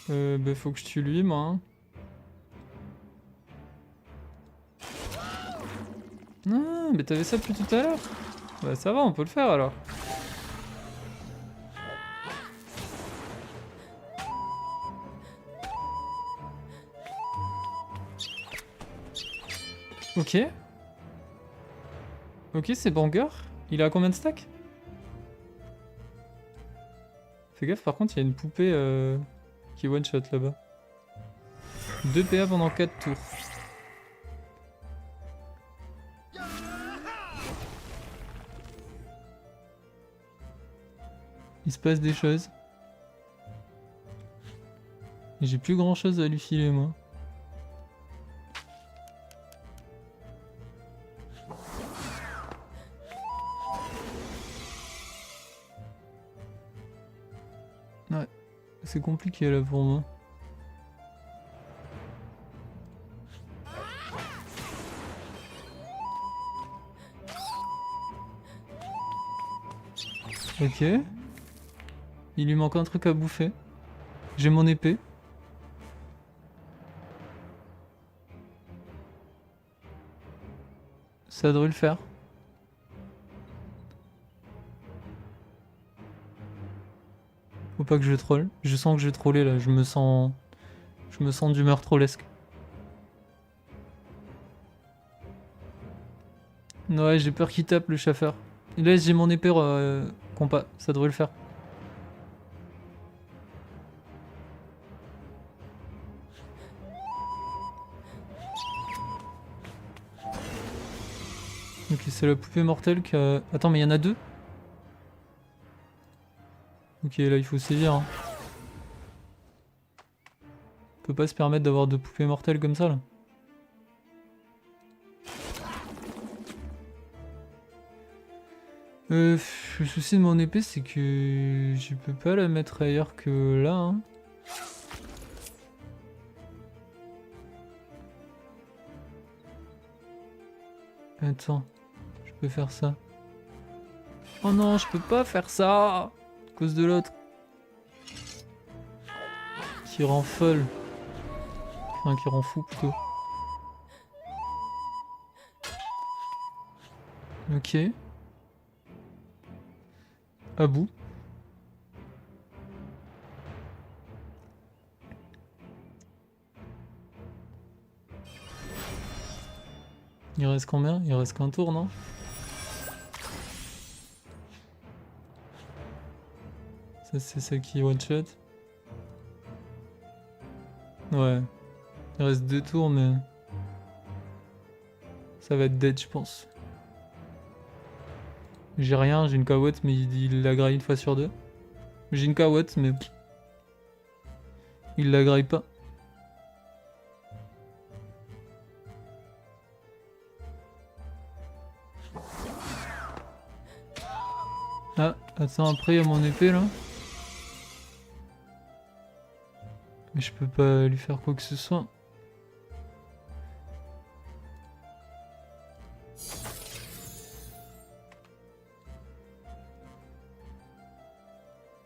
Bah faut que je tue lui, moi. Hein. Non, mais t'avais ça depuis tout à l'heure. Bah ça va, on peut le faire alors. Ok. Ok, c'est banger. Il a combien de stacks? Fais gaffe, par contre, il y a une poupée qui one-shot là-bas. 2 PA pendant 4 tours. Il se passe des choses. Et j'ai plus grand chose à lui filer, moi. Ouais, c'est compliqué là pour moi. Ok. Il lui manque un truc à bouffer. J'ai mon épée. Ça devrait le faire. Faut pas que je troll. Je sens que je vais troller là. Je me sens d'humeur trollesque. Ouais, j'ai peur qu'il tape le chauffeur. Et là, j'ai mon épée compas. Ça devrait le faire. Ok, c'est la poupée mortelle qui a... Attends, mais il y en a deux? Ok, là, il faut sévir. Hein. On peut pas se permettre d'avoir deux poupées mortelles comme ça, là. Le souci de mon épée, c'est que je peux pas la mettre ailleurs que là. Hein. Attends, je peux faire ça. Oh non, je peux pas faire ça à cause de l'autre. Qui rend folle. Enfin, qui rend fou plutôt. Ok. À bout. Il reste combien? Il reste qu'un tour, non? Ça, c'est celle qui one-shot. Ouais. Il reste 2 tours, mais... Ça va être dead, je pense. J'ai rien, j'ai une cawotte, mais il la graille une fois sur deux. J'ai une cawotte, mais... Il la graille pas. Ah, attends, après, il y a mon épée, là. Mais je peux pas lui faire quoi que ce soit.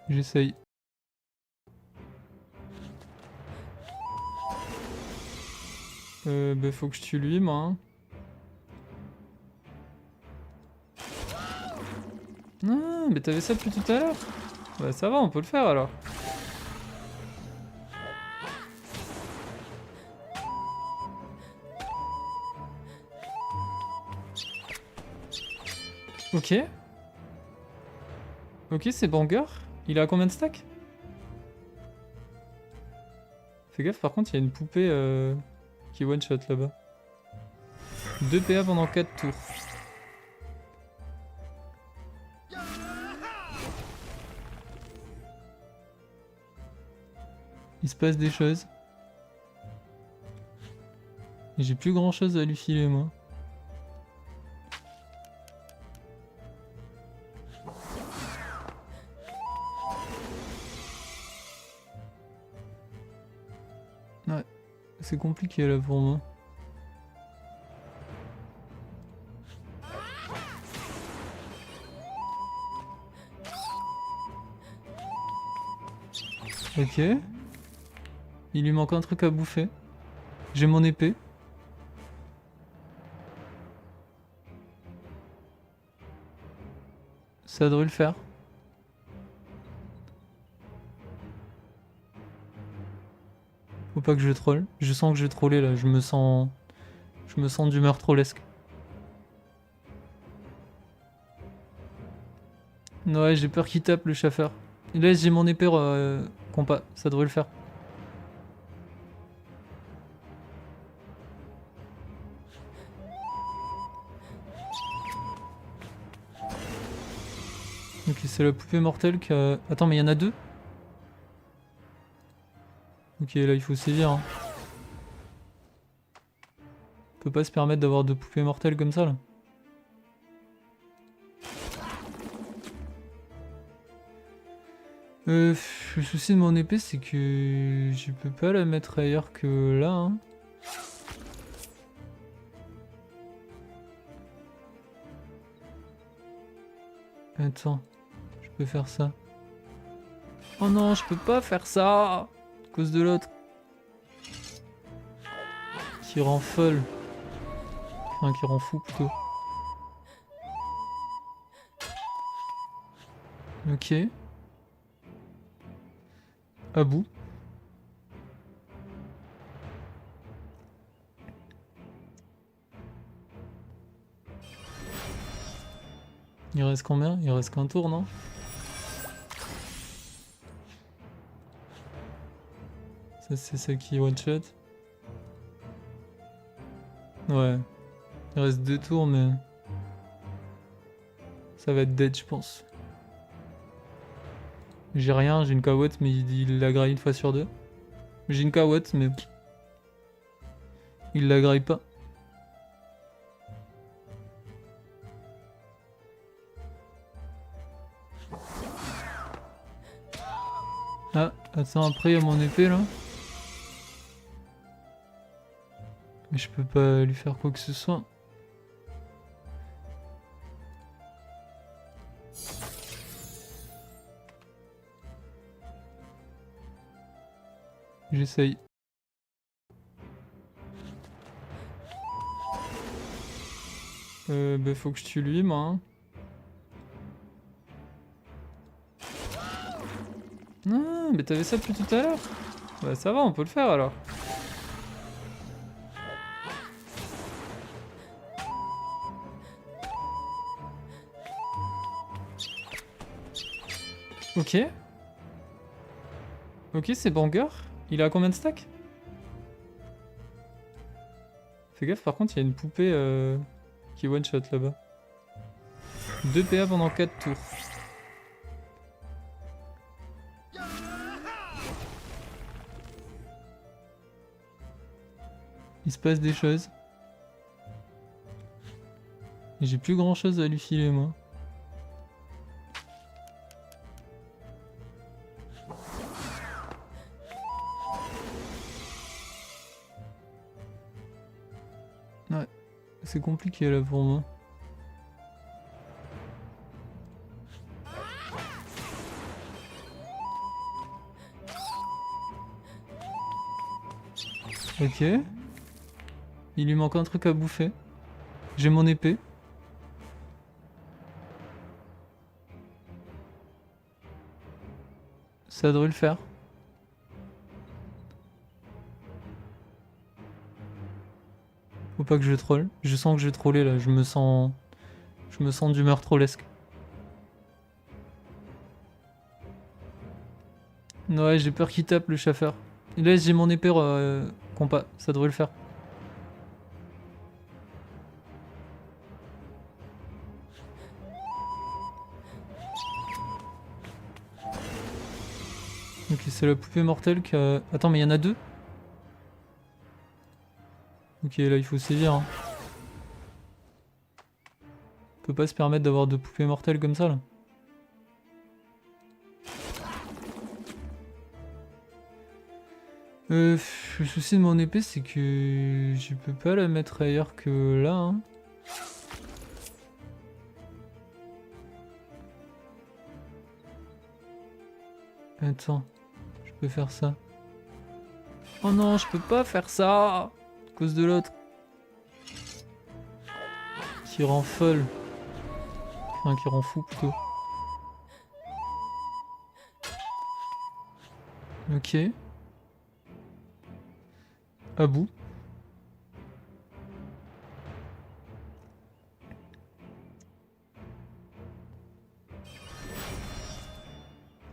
J'essaye. Bah faut que je tue lui, moi. Hein. Non, mais t'avais ça depuis tout à l'heure. Bah ça va, on peut le faire alors. Ok. Ok, c'est banger. Il a combien de stacks? Fais gaffe, par contre, il y a une poupée qui one-shot là-bas. 2 PA pendant 4 tours. Il se passe des choses. Et j'ai plus grand chose à lui filer, moi. Ouais, c'est compliqué là pour moi. Ok. Il lui manque un truc à bouffer. J'ai mon épée. Ça devrait le faire. Faut pas que je troll. Je sens que je vais troller là. Je me sens d'humeur trollesque. Ouais, j'ai peur qu'il tape le chauffeur. Là, j'ai mon épée compas. Ça devrait le faire. Ok, c'est la poupée mortelle qui a... Attends, mais il y en a deux? Ok, là, il faut sévir. Hein. On peut pas se permettre d'avoir deux poupées mortelles comme ça, là. Le souci de mon épée, c'est que je peux pas la mettre ailleurs que là. Hein. Attends, je peux faire ça. Oh non, je peux pas faire ça à cause de l'autre. Qui rend folle. Enfin, qui rend fou plutôt. Ok. À bout. Il reste combien? Il reste qu'un tour, non? Ça, c'est ça qui one shot. Ouais. Il reste 2 tours, mais... Ça va être dead, je pense. J'ai rien, j'ai une cawotte, mais il la graille une fois sur deux. J'ai une cawotte, mais... Il la graille pas. Ah, attends, après, il y a mon épée, là. Mais je peux pas lui faire quoi que ce soit. J'essaye. Bah faut que je tue lui, moi. Hein. Ah, mais t'avais ça depuis tout à l'heure. Bah ça va, on peut le faire alors. Ok. Ok, c'est banger. Il a combien de stacks? Fais gaffe, par contre, il y a une poupée qui one-shot là-bas. 2 PA pendant 4 tours. Il se passe des choses. J'ai plus grand chose à lui filer, moi. Ouais, c'est compliqué là pour moi. Ok. Il lui manque un truc à bouffer. J'ai mon épée. Ça devrait le faire. Faut pas que je troll. Je sens que je vais troller là. Je me sens d'humeur trollesque. Ouais, j'ai peur qu'il tape le chauffeur. Là, j'ai mon épée compas. Ça devrait le faire. Ok, c'est la poupée mortelle qui a... Attends, mais il y en a deux? Ok, là, il faut sévir. Hein. On peut pas se permettre d'avoir deux poupées mortelles comme ça, là. Le souci de mon épée, c'est que je peux pas la mettre ailleurs que là. Hein. Attends, je peux faire ça. Oh non, je peux pas faire ça à cause de l'autre. Qui rend folle. Enfin, qui rend fou plutôt. Ok. À bout.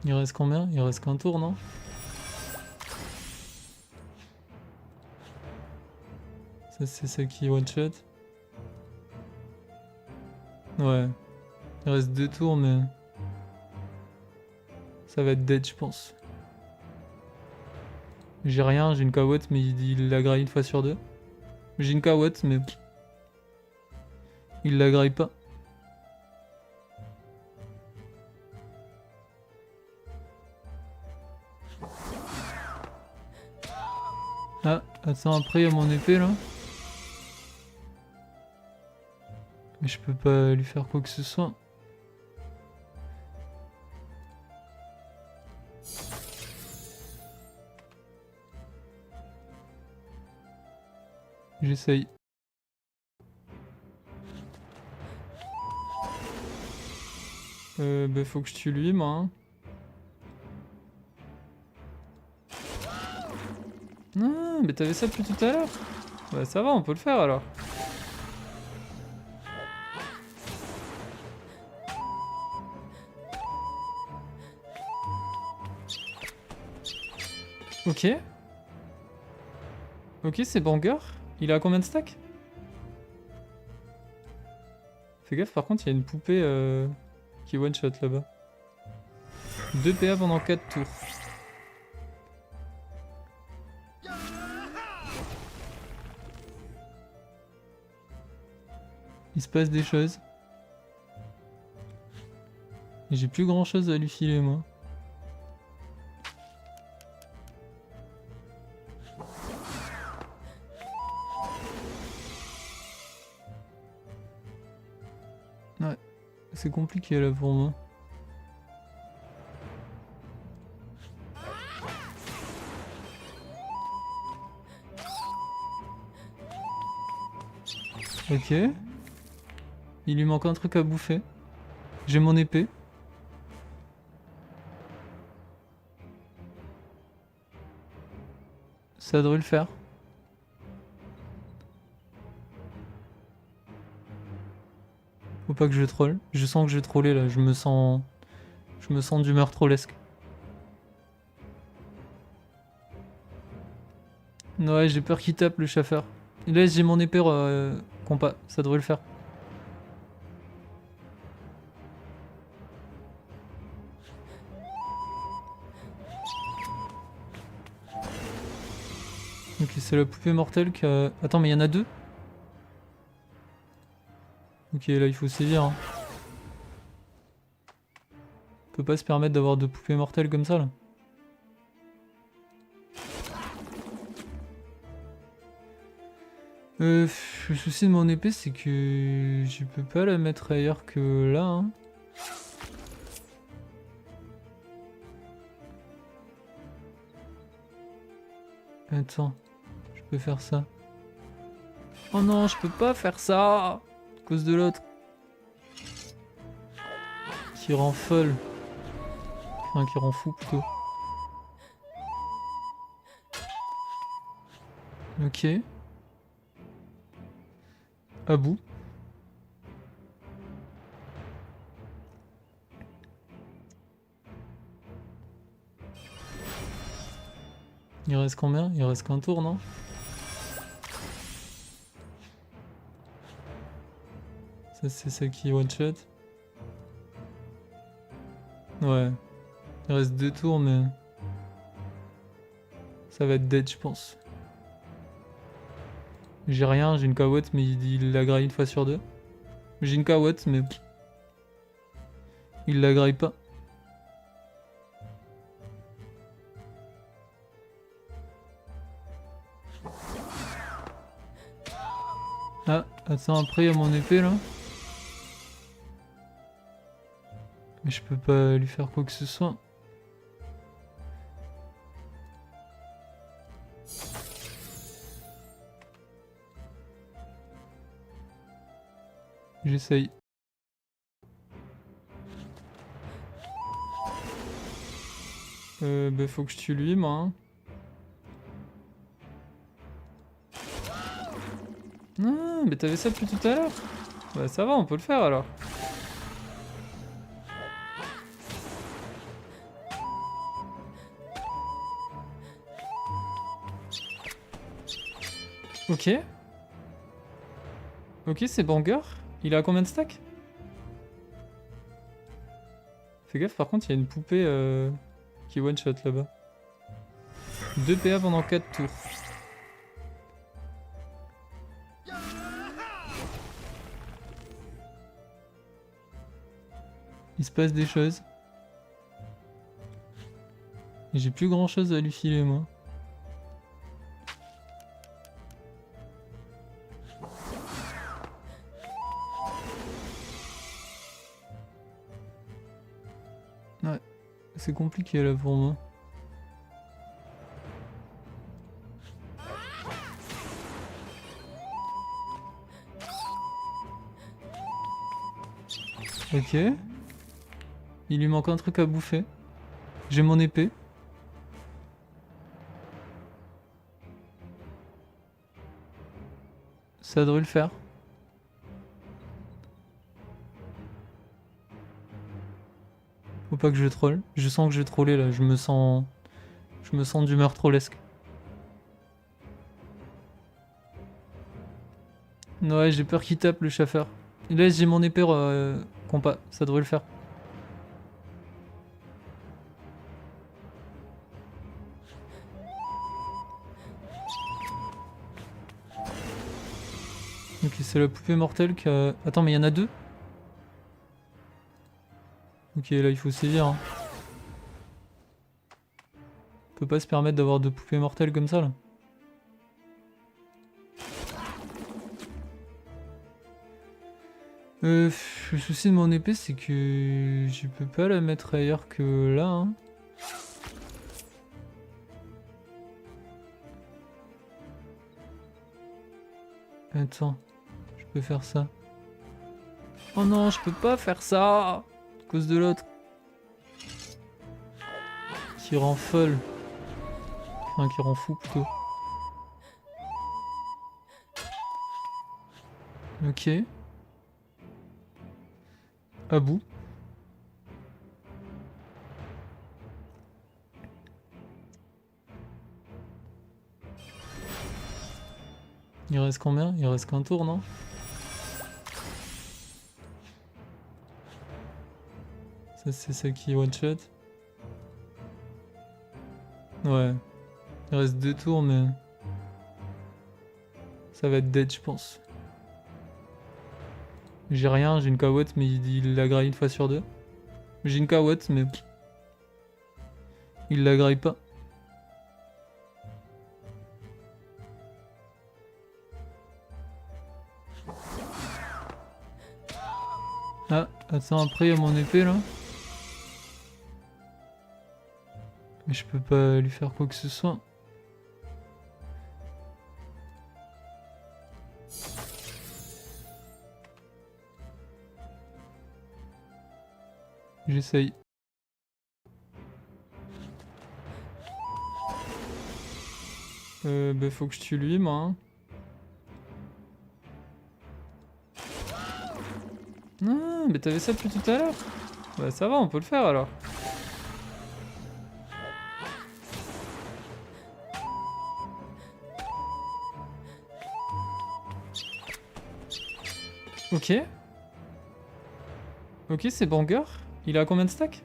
Il reste combien? Il reste qu'un tour, non? Ça, c'est celle qui one-shot. Ouais. Il reste 2 tours, mais... ça va être dead, je pense. J'ai rien, j'ai une Kawotte, mais il la graille une fois sur deux. J'ai une Kawotte, mais... il la graille pas. Ah, attends, après il y a mon épée là. Mais je peux pas lui faire quoi que ce soit. J'essaye. Bah faut que je tue lui, moi. Hein. Non, mais t'avais ça depuis tout à l'heure. Bah ça va, on peut le faire alors. Ok. Ok, c'est banger. Il a combien de stacks? Fais gaffe, par contre, il y a une poupée qui one-shot là-bas. 2 PA pendant 4 tours. Il se passe des choses. J'ai plus grand chose à lui filer, moi. Ouais, c'est compliqué là pour moi. Ok. Il lui manque un truc à bouffer. J'ai mon épée. Ça devrait le faire. Faut pas que je troll. Je sens que je vais troller là. Je me sens d'humeur trollesque. Ouais, j'ai peur qu'il tape le chauffeur. Là, j'ai mon épée compas. Ça devrait le faire. Ok, c'est la poupée mortelle qui a... Attends, mais il y en a 2? Ok, là, il faut sévir. Hein. On peut pas se permettre d'avoir 2 poupées mortelles comme ça, là. Le souci de mon épée, c'est que je peux pas la mettre ailleurs que là. Hein. Attends, je peux faire ça. Oh non, je peux pas faire ça à cause de l'autre. Qui rend folle. Enfin, qui rend fou plutôt. Ok. À bout. Il reste combien? Il reste qu'un tour, non? Ça, c'est celle qui one-shot. Ouais. Il reste 2 tours, mais... ça va être dead, je pense. J'ai rien, j'ai une Kawotte, mais il la graille une fois sur deux. J'ai une Kawotte, mais... il la graille pas. Ah, attends, après il y a mon épée là. Mais je peux pas lui faire quoi que ce soit. J'essaye. Bah faut que je tue lui, moi. Hein. Ah, mais t'avais ça depuis tout à l'heure. Bah ça va, on peut le faire alors. Ok. Ok, c'est banger. Il est à combien de stacks? Fais gaffe, par contre, il y a une poupée qui one-shot là-bas. 2 PA pendant 4 tours. Il se passe des choses. Et j'ai plus grand chose à lui filer, moi. Ouais, c'est compliqué là pour moi. Ok. Il lui manque un truc à bouffer. J'ai mon épée. Ça devrait le faire. Faut pas que je troll. Je sens que je vais troller là. Je me sens d'humeur trollesque. Ouais, j'ai peur qu'il tape le chauffeur. Et là, j'ai mon épée compas. Ça devrait le faire. Ok, c'est la poupée mortelle qui a... Attends, mais il y en a deux? Ok, là, il faut sévir. Hein. On peut pas se permettre d'avoir deux poupées mortelles comme ça, là. Le souci de mon épée, c'est que je peux pas la mettre ailleurs que là. Hein. Attends, je peux faire ça. Oh non, je peux pas faire ça à cause de l'autre. Qui rend folle. Enfin, qui rend fou plutôt. Ok. À bout. Il reste combien? Il reste qu'un tour, non? Ça, c'est ça qui one-shot. Ouais. Il reste 2 tours, mais... Ça va être dead, je pense. J'ai rien, j'ai une cawotte, mais il la graille une fois sur deux. J'ai une cawotte, mais... Il la graille pas. Ah, attends, après, il y a mon épée, là. Mais je peux pas lui faire quoi que ce soit. J'essaye. Bah faut que je tue lui, moi. Hein. Ah, mais t'avais ça depuis tout à l'heure. Bah ça va, on peut le faire alors. Ok. Ok, c'est banger. Il est à combien de stacks?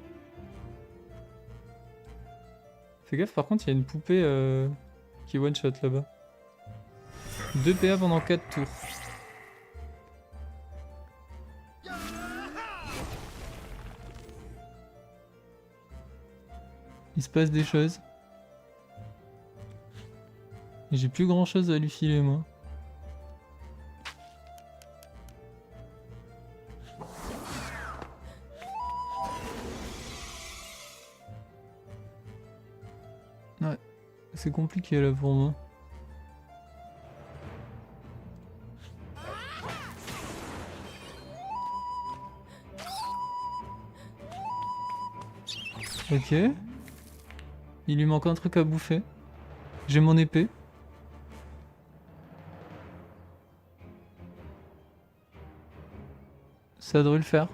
Fais gaffe, par contre, il y a une poupée qui one-shot là-bas. 2 PA pendant 4 tours. Il se passe des choses. Et j'ai plus grand chose à lui filer, moi. Ouais, c'est compliqué là pour moi. Ok. Il lui manque un truc à bouffer. J'ai mon épée. Ça devrait le faire.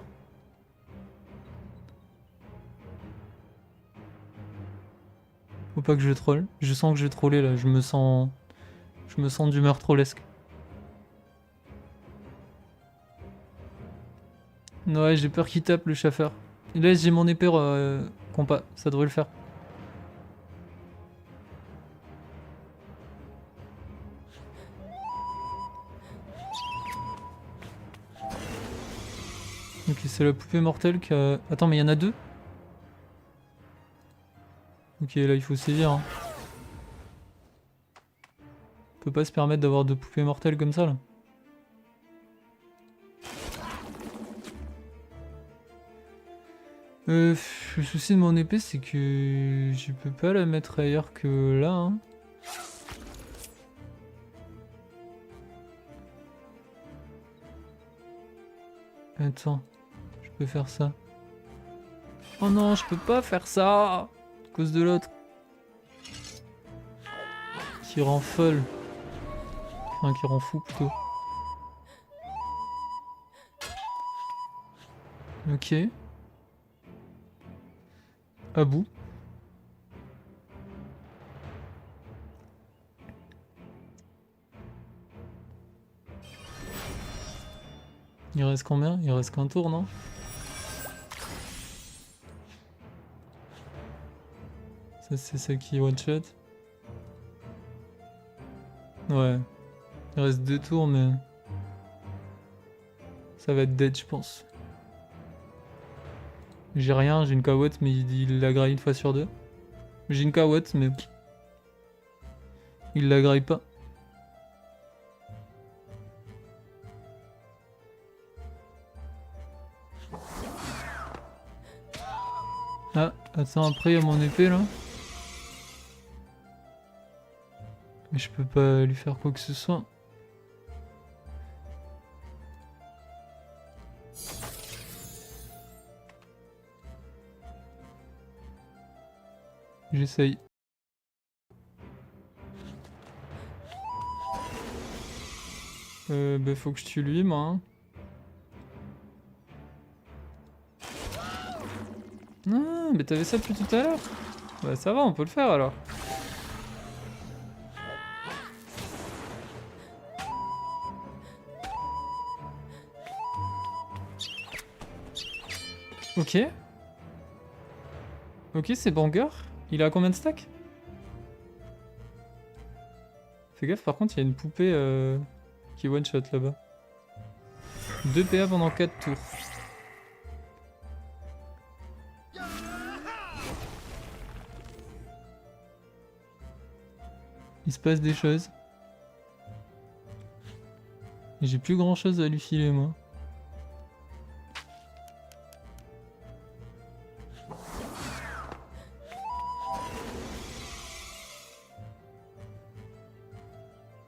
Faut pas que je troll. Je sens que je vais troller là. Je me sens d'humeur trollesque. Ouais, j'ai peur qu'il tape le chauffeur. Là, j'ai mon épée compas. Ça devrait le faire. Ok, c'est la poupée mortelle qui a... Attends, mais il y en a deux? Ok, là, il faut sévir. Hein. On peut pas se permettre d'avoir deux poupées mortelles comme ça, là. Le souci de mon épée, c'est que je peux pas la mettre ailleurs que là. Hein. Attends, je peux faire ça. Oh non, je peux pas faire ça à cause de l'autre. Qui rend folle. Enfin, qui rend fou plutôt. Ok. À bout. Il reste combien? Il reste qu'un tour, non? Ça, c'est ça qui one shot. Ouais. Il reste 2 tours, mais... Ça va être dead, je pense. J'ai rien, j'ai une cawotte, mais il la graille une fois sur deux. J'ai une cawotte, mais... Il la graille pas. Ah, attends, après, il y a mon épée, là. Mais je peux pas lui faire quoi que ce soit. J'essaye. Bah faut que je tue lui, moi. Hein. Non, mais t'avais ça depuis tout à l'heure. Bah ça va, on peut le faire alors. Ok. Ok, c'est banger. Il a combien de stacks? Fais gaffe, par contre, il y a une poupée qui one-shot là-bas. 2 PA pendant 4 tours. Il se passe des choses. J'ai plus grand chose à lui filer, moi.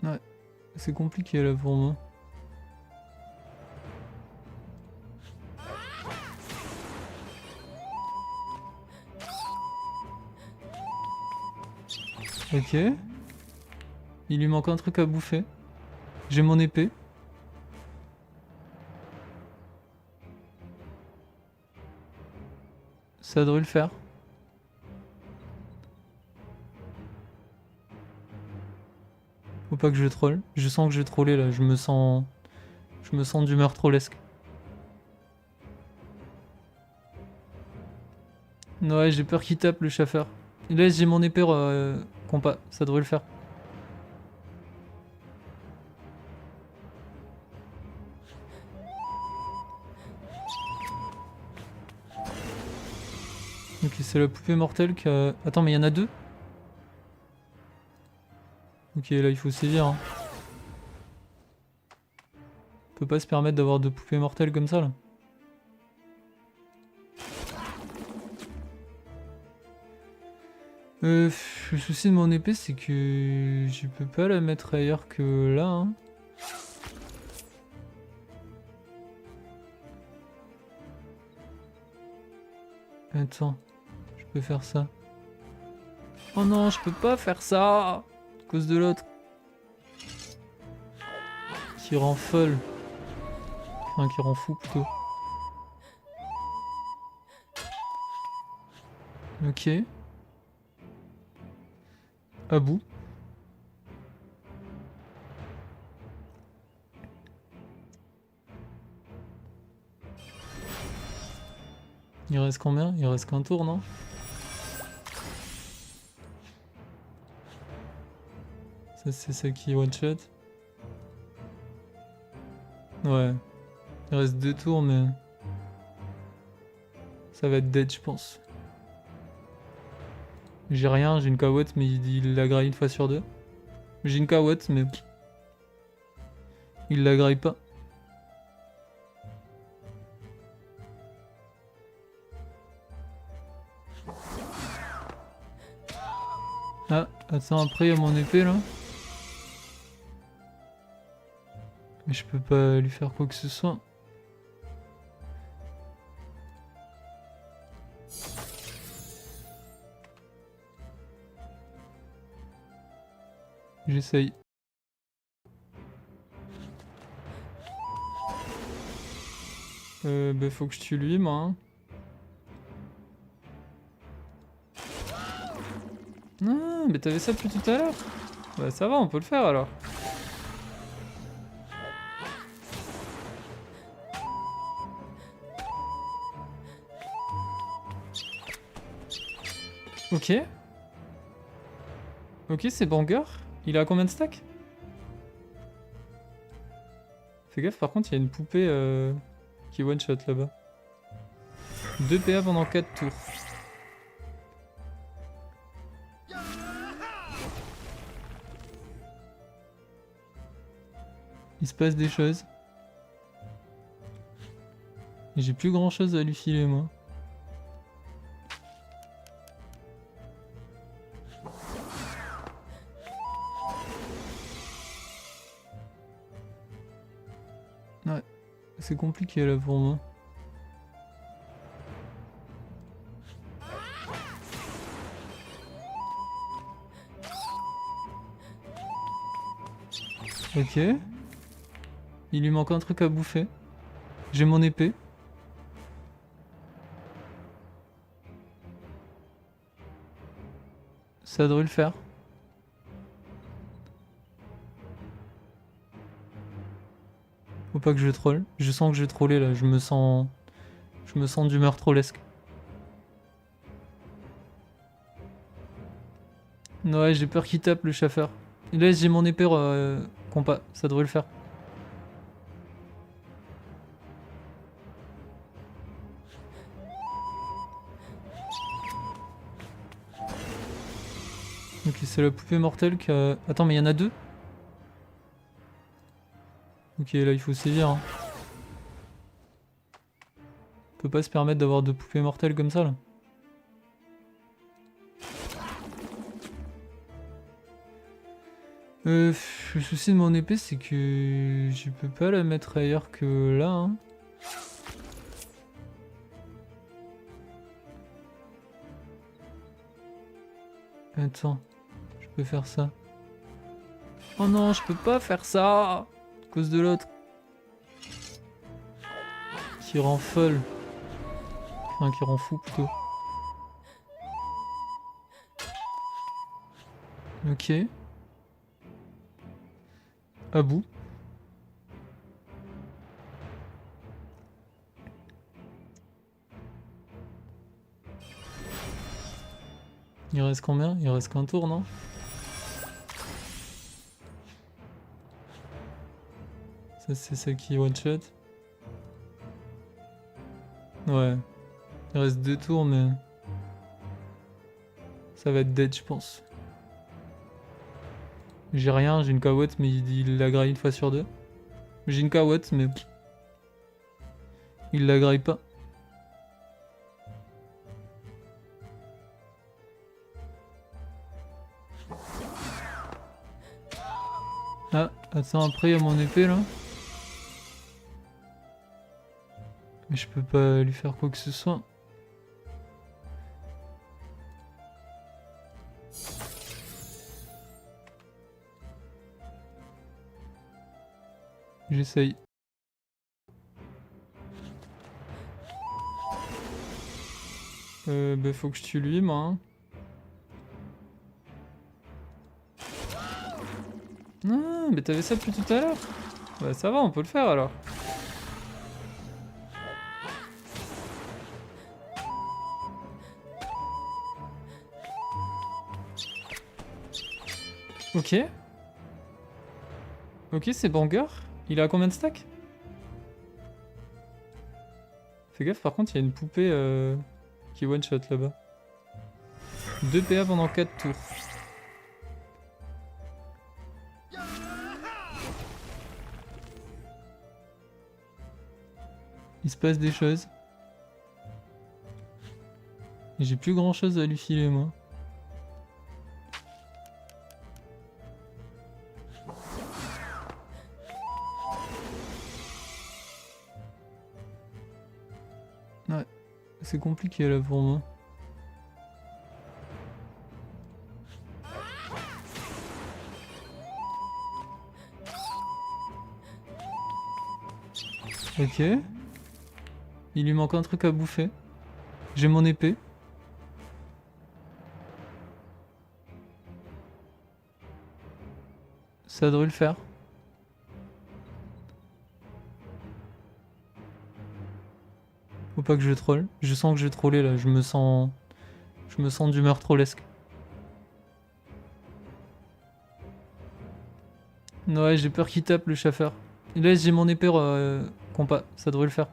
Ouais, c'est compliqué là pour moi. Ok. Il lui manque un truc à bouffer. J'ai mon épée. Ça devrait le faire. Faut pas que je troll. Je sens que je vais troller là. Je me sens d'humeur trollesque. Ouais, j'ai peur qu'il tape le chauffeur. Là, j'ai mon épée compas. Ça devrait le faire. Ok, c'est la poupée mortelle qui a... Attends, mais il y en a deux? Ok, là, il faut sévir. Hein. On peut pas se permettre d'avoir deux poupées mortelles comme ça, là. Le souci de mon épée, c'est que je peux pas la mettre ailleurs que là. Hein. Attends, je peux faire ça. Oh non, je peux pas faire ça à cause de l'autre. Qui rend folle. Enfin, qui rend fou plutôt. Ok. À bout. Il reste combien? Il reste qu'un tour, non? Ça, c'est celle qui one shot. Ouais. Il reste 2 tours, mais... ça va être dead, je pense. J'ai rien, j'ai une cawotte, mais il la graille une fois sur deux. J'ai une cawotte, mais... il la graille pas. Ah, attends, après il y a mon épée là. Mais je peux pas lui faire quoi que ce soit. J'essaye. Bah faut que je tue lui, moi. Hein. Non, mais t'avais ça depuis tout à l'heure. Bah ça va, on peut le faire alors. Ok. Ok, c'est banger. Il a combien de stacks? Fais gaffe, par contre, il y a une poupée qui one-shot là-bas. 2 PA pendant 4 tours. Il se passe des choses. Et j'ai plus grand chose à lui filer, moi. Ouais, c'est compliqué là pour moi. Ok. Il lui manque un truc à bouffer. J'ai mon épée. Ça devrait le faire. Faut pas que je troll. Je sens que je vais troller là. Je me sens d'humeur trollesque. Ouais, j'ai peur qu'il tape le chauffeur. Et là, j'ai mon épée compas. Ça devrait le faire. Ok, c'est la poupée mortelle qui a... Attends, mais il y en a 2? Ok, là, il faut sévir. Hein. On peut pas se permettre d'avoir 2 poupées mortelles comme ça, là. Le souci de mon épée, c'est que je peux pas la mettre ailleurs que là. Hein. Attends, je peux faire ça. Oh non, je peux pas faire ça à cause de l'autre. Qui rend folle. Enfin, qui rend fou plutôt. Ok. À bout. Il reste combien? Il reste qu'un tour, non? Ça, c'est celle qui one shot. Ouais. Il reste 2 tours, mais... ça va être dead, je pense. J'ai rien, j'ai une cawotte, mais il la graille une fois sur deux. J'ai une cawotte, mais... il la graille pas. Ah, attends, après il y a mon épée là. Mais je peux pas lui faire quoi que ce soit. J'essaye. Bah faut que je tue lui, moi. Hein. Non, mais t'avais ça depuis tout à l'heure. Bah ça va, on peut le faire alors. Ok. Ok, c'est banger. Il a combien de stacks? Fais gaffe, par contre, il y a une poupée qui one-shot là-bas. 2 PA pendant 4 tours. Il se passe des choses. Et j'ai plus grand chose à lui filer, moi. Ouais, c'est compliqué là pour moi. Ok. Il lui manque un truc à bouffer. J'ai mon épée. Ça devrait le faire. Faut pas que je troll. Je sens que je vais troller là. Je me sens d'humeur trollesque. Ouais, j'ai peur qu'il tape le chauffeur. Là, j'ai mon épée compas. Ça devrait le faire.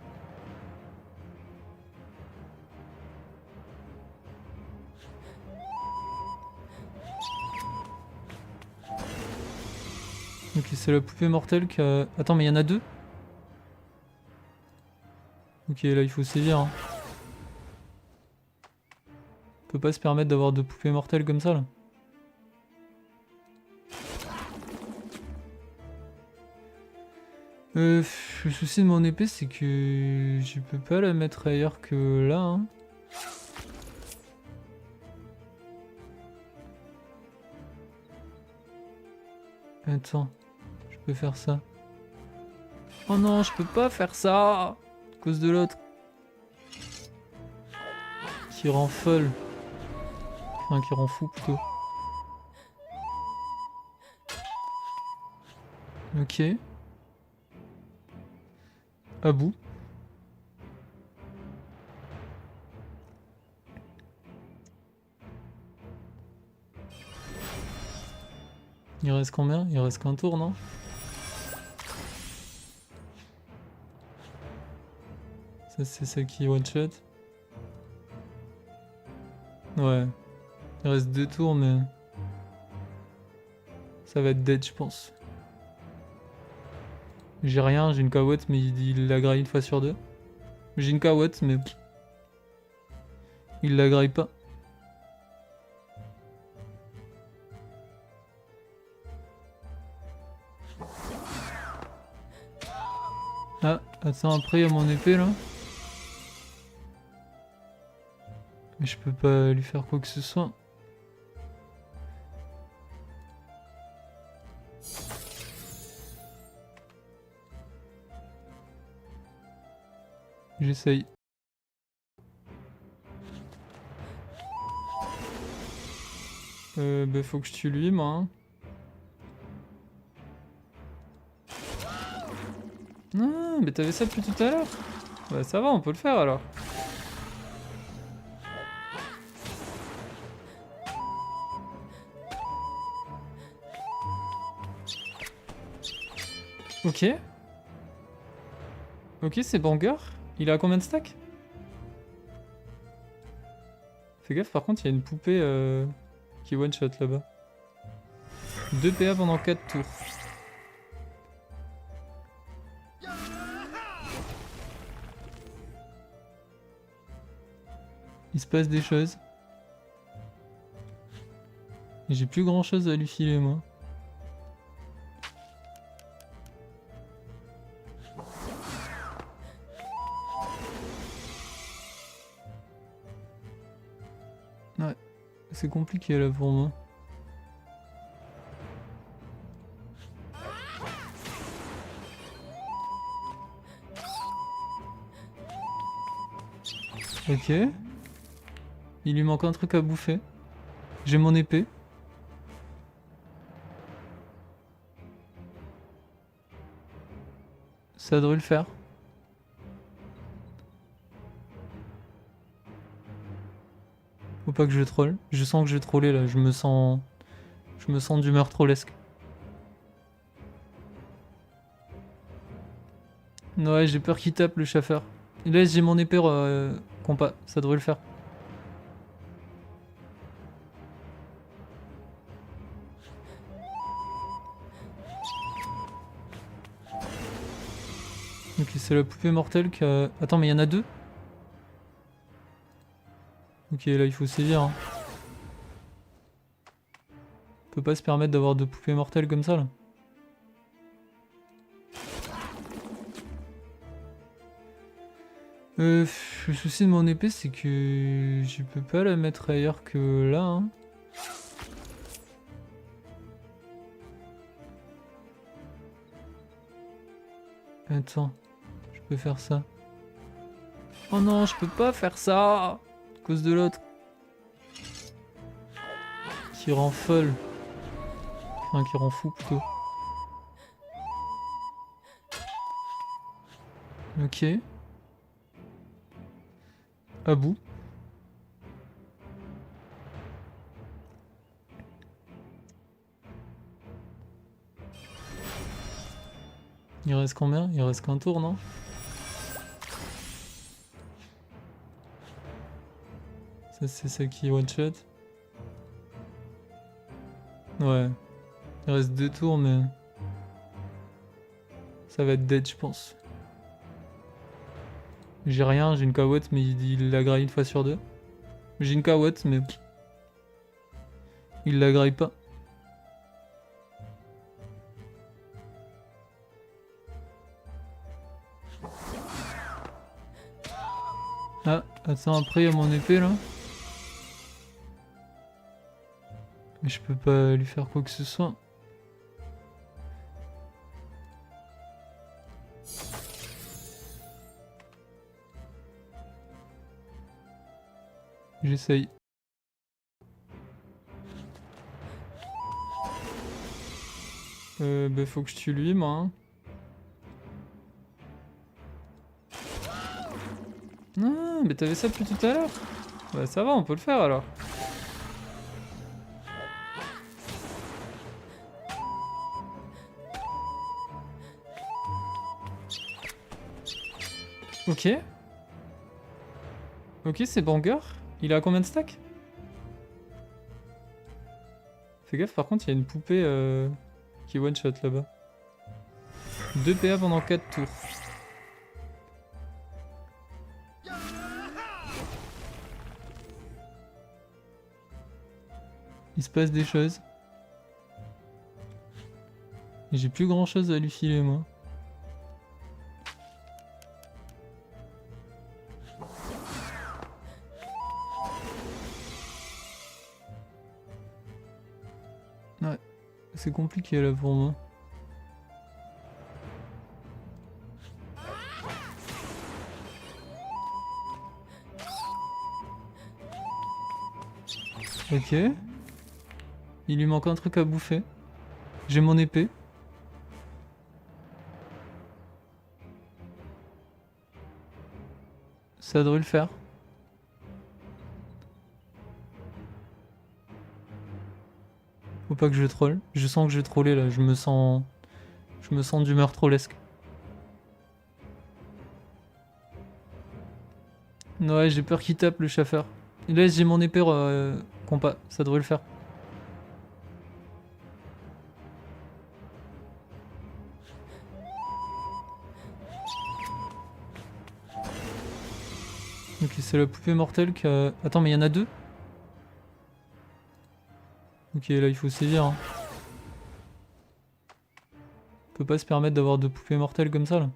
Ok, c'est la poupée mortelle qui a... Attends, mais il y en a deux? Ok, là, il faut sévir. Hein. On peut pas se permettre d'avoir deux poupées mortelles comme ça, là. Le souci de mon épée, c'est que je peux pas la mettre ailleurs que là. Hein. Attends, je peux faire ça. Oh non, je peux pas faire ça à cause de l'autre. Qui rend folle. Enfin, qui rend fou plutôt. Ok. À bout. Il reste combien? Il reste qu'un tour, non? Ça, c'est ça qui one-shot. Ouais. Il reste 2 tours, mais... Ça va être dead, je pense. J'ai rien, j'ai une cawotte, mais il la graille une fois sur deux. J'ai une cawotte, mais... Il la graille pas. Ah, attends, après, il y a mon épée, là. Mais je peux pas lui faire quoi que ce soit. J'essaye. Bah faut que je tue lui, moi. Hein. Non, mais t'avais ça depuis tout à l'heure. Bah ça va, on peut le faire alors. Ok. Ok, c'est banger. Il a combien de stacks? Fais gaffe, par contre, il y a une poupée qui one-shot là-bas. 2 PA pendant 4 tours. Il se passe des choses. Et j'ai plus grand chose à lui filer, moi. Ouais, C'est compliqué là pour moi. Ok. Il lui manque un truc à bouffer. J'ai mon épée. Ça devrait le faire. Faut pas que je troll. Je sens que je vais troller là. Je me sens d'humeur trollesque. Ouais, j'ai peur qu'il tape le chauffeur. Là, j'ai mon épée compas. Ça devrait le faire. Ok, c'est la poupée mortelle qui a... Attends, mais il y en a deux? Ok, là, il faut sévir. Hein. On peut pas se permettre d'avoir deux poupées mortelles comme ça, là. Le souci de mon épée, c'est que je peux pas la mettre ailleurs que là. Hein. Attends, je peux faire ça. Oh non, je peux pas faire ça à cause de l'autre. Qui rend folle. Enfin, qui rend fou plutôt. Ok. À bout. Il reste combien? Il reste qu'un tour, non? Ça, c'est celle qui one-shot. Ouais. Il reste 2 tours, mais... Ça va être dead, je pense. J'ai rien, j'ai une cawotte, mais il la graille une fois sur deux. J'ai une cawotte, mais... Il la graille pas. Ah, attends, après il y a mon épée là. Mais je peux pas lui faire quoi que ce soit. J'essaye. Bah faut que je tue lui, moi. Hein. Non, mais t'avais ça depuis tout à l'heure. Bah ça va, on peut le faire alors. Ok. Ok, c'est banger. Il a combien de stacks? Fais gaffe, par contre, il y a une poupée qui one-shot là-bas. 2 PA pendant 4 tours. Il se passe des choses. J'ai plus grand chose à lui filer, moi. Ouais, c'est compliqué là pour moi. Ok. Il lui manque un truc à bouffer. J'ai mon épée. Ça devrait le faire. Faut pas que je troll. Je sens que je vais troller là. Je me sens d'humeur trollesque. Ouais, j'ai peur qu'il tape le chauffeur. Là, j'ai mon épée compas. Ça devrait le faire. Ok, c'est la poupée mortelle qui a... Attends, mais il y en a deux? Ok, là, il faut sévir. Hein. On peut pas se permettre d'avoir deux poupées mortelles comme ça, là.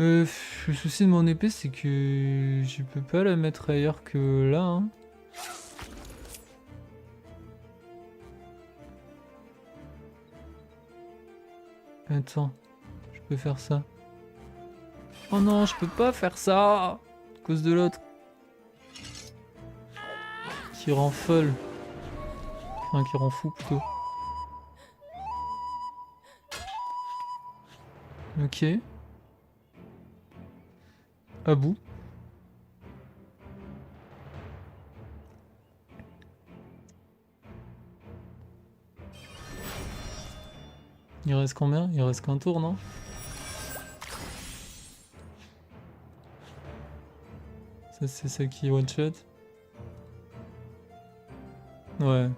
Le souci de mon épée, c'est que je peux pas la mettre ailleurs que là, hein. Attends, je peux faire ça. Oh non, je peux pas faire ça à cause de l'autre. Qui rend folle. Enfin, qui rend fou plutôt. Ok. À bout. Il reste combien? Il reste qu'un tour, non? Ça, c'est ça qui one shot. Ouais.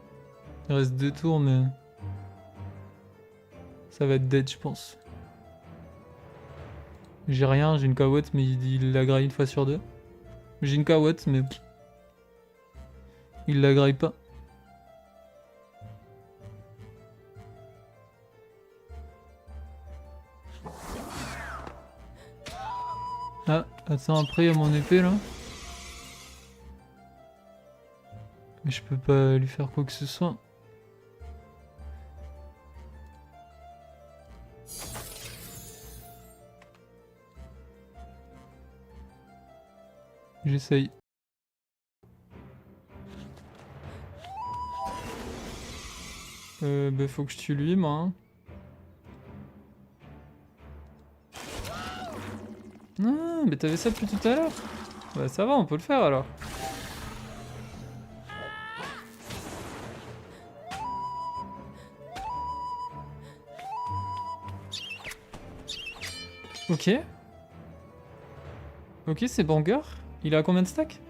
Il reste 2 tours, mais... ça va être dead, je pense. J'ai rien, j'ai une cawotte, mais il la graille une fois sur deux. J'ai une cawotte, mais... il la graille pas. Ah, attends, après, il y a mon épée, là. Mais je peux pas lui faire quoi que ce soit. J'essaye. Bah faut que je tue lui, moi. Hein. Non, mais t'avais ça depuis tout à l'heure. Bah ça va, on peut le faire alors. Ok. Ok, c'est banger. Il a combien de stacks?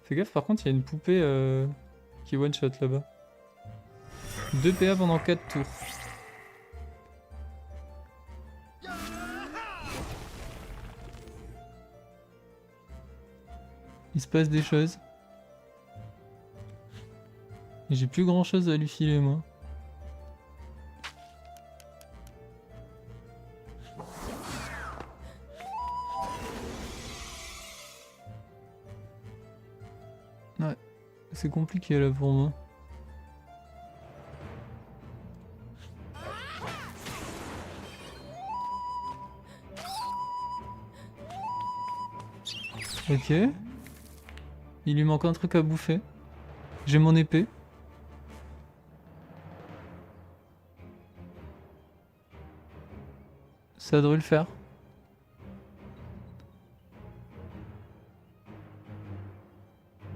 Fais gaffe, par contre, il y a une poupée qui one-shot là-bas. 2 PA pendant 4 tours. Il se passe des choses. Et j'ai plus grand chose à lui filer, moi. Ouais, c'est compliqué là pour moi. Ok. Il lui manque un truc à bouffer. J'ai mon épée. Ça devrait le faire.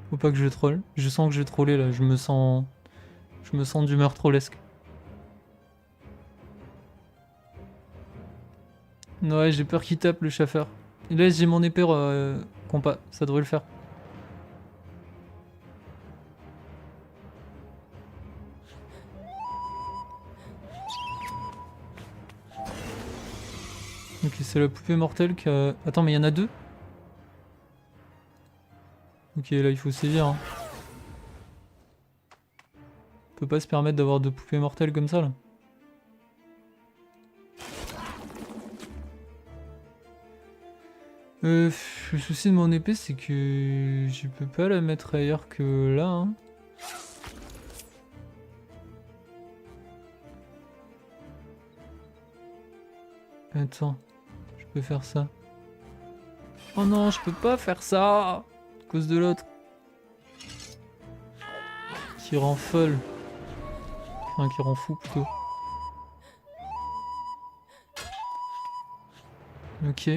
Faut pas que je troll. Je sens que je vais troller là. Je me sens d'humeur trollesque. Ouais, j'ai peur qu'il tape le chauffeur. Et là, j'ai mon épée compas. Ça devrait le faire. Ok, c'est la poupée mortelle qui a... Attends, mais il y en a deux? Ok, là, il faut sévir. Hein. On peut pas se permettre d'avoir deux poupées mortelles comme ça, là. Le souci de mon épée, c'est que je peux pas la mettre ailleurs que là. Hein. Attends, je peux faire ça. Oh non, je peux pas faire ça à cause de l'autre. Qui rend folle. Enfin, qui rend fou plutôt. Ok.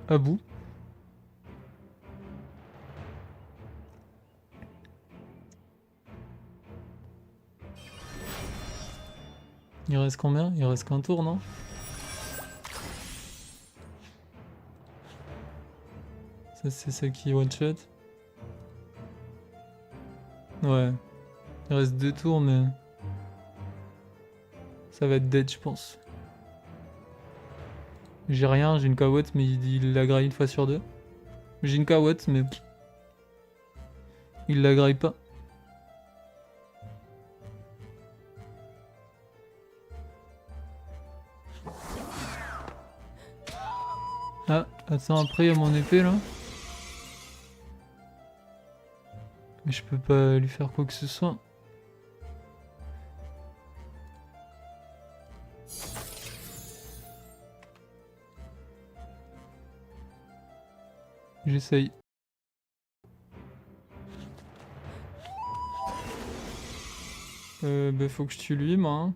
À bout. Il reste combien? Il reste qu'un tour, non? Ça, c'est ça qui one shot. Ouais. Il reste 2 tours, mais... ça va être dead, je pense. J'ai rien, j'ai une cawotte, mais il la graille une fois sur deux. J'ai une cawotte, mais... il la graille pas. Ah, attends, après il y a mon épée là. Mais je peux pas lui faire quoi que ce soit. J'essaye. Bah faut que je tue lui, moi. Hein.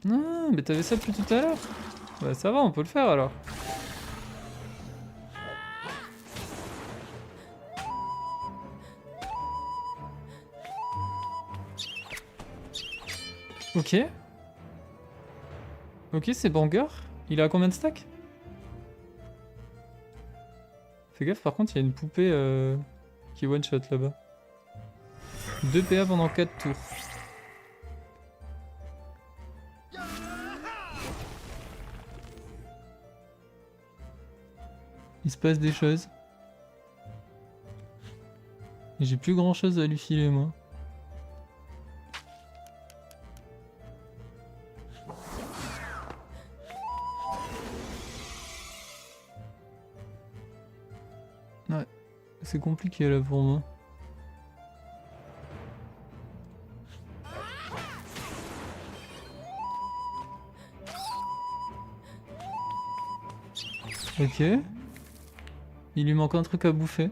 Non, mais t'avais ça depuis tout à l'heure. Bah ça va, on peut le faire alors. Ok. Ok, c'est banger. Il a combien de stacks? Fais gaffe, par contre, il y a une poupée qui one-shot là-bas. 2 PA pendant 4 tours. Il se passe des choses. Et j'ai plus grand chose à lui filer, moi. Ouais, c'est compliqué là pour moi. Ok. Il lui manque un truc à bouffer.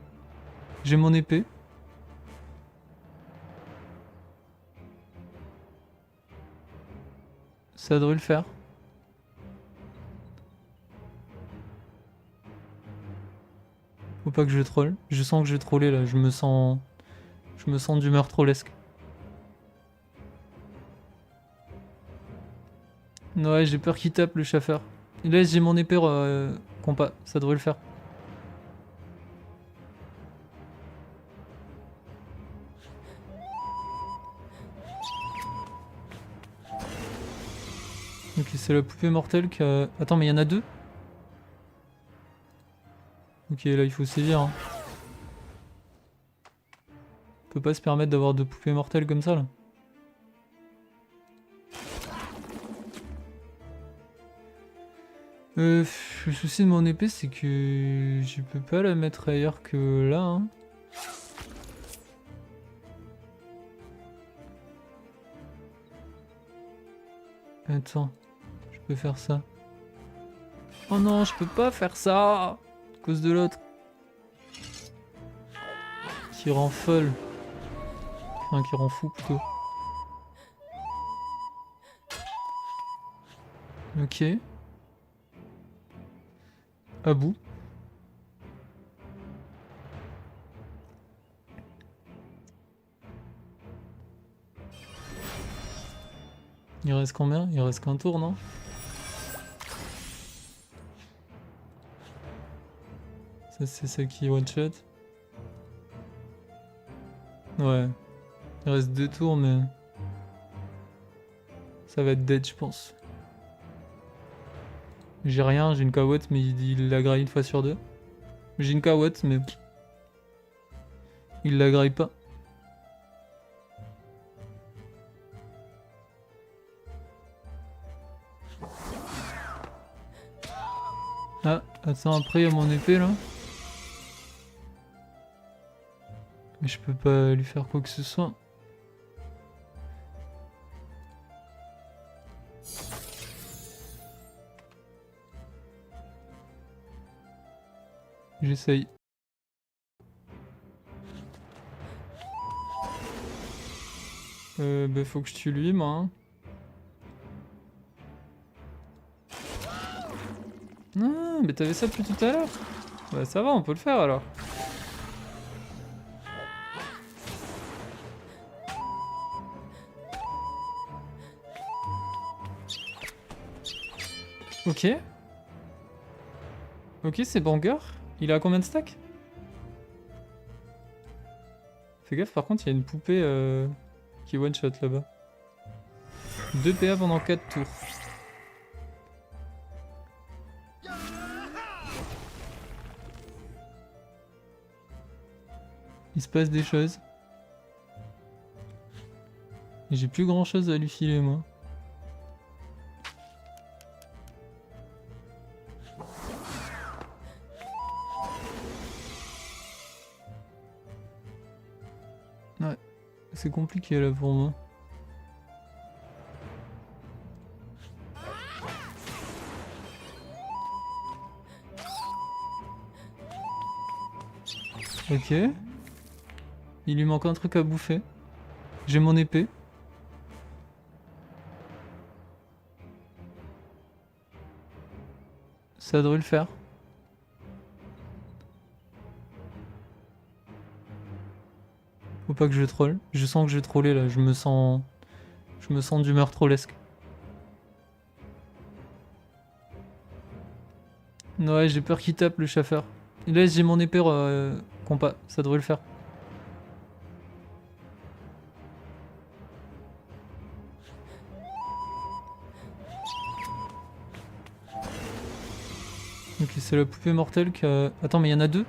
J'ai mon épée. Ça devrait le faire. Faut pas que je troll. Je sens que je vais troller là. Je me sens d'humeur trollesque. Ouais, j'ai peur qu'il tape le chauffeur. Là, j'ai mon épée compas. Ça devrait le faire. Ok, c'est la poupée mortelle qui a... Attends, mais il y en a 2? Ok, là, il faut sévir. Hein. On peut pas se permettre d'avoir 2 poupées mortelles comme ça, là. Le souci de mon épée, c'est que je peux pas la mettre ailleurs que là. Hein. Attends, je peux faire ça. Oh non, je peux pas faire ça à cause de l'autre. Qui rend folle. Enfin, qui rend fou plutôt. Ok. À bout. Il reste combien? Il reste qu'un tour, non? Ça, c'est ça qui one-shot. Ouais. Il reste 2 tours, mais... Ça va être dead, je pense. J'ai rien, j'ai une cawotte, mais il la graille une fois sur 2. J'ai une cawotte, mais... Il la graille pas. Ah, attends, après il y a mon épée là. Mais je peux pas lui faire quoi que ce soit. J'essaye. Bah faut que je tue lui, moi. Hein. Non, mais t'avais ça depuis tout à l'heure. Bah ça va, on peut le faire alors. Ok. Ok, c'est banger. Il a combien de stacks? Fais gaffe, par contre, il y a une poupée qui one-shot là-bas. 2 PA pendant 4 tours. Il se passe des choses. Et j'ai plus grand chose à lui filer, moi. C'est compliqué là pour moi. Ok. Il lui manque un truc à bouffer. J'ai mon épée. Ça devrait le faire. Faut pas que je troll. Je sens que je vais troller là. Je me sens d'humeur trollesque. Ouais, j'ai peur qu'il tape le chauffeur. Là, j'ai mon épée compas. Ça devrait le faire. Ok, c'est la poupée mortelle qui a... Attends, mais il y en a deux?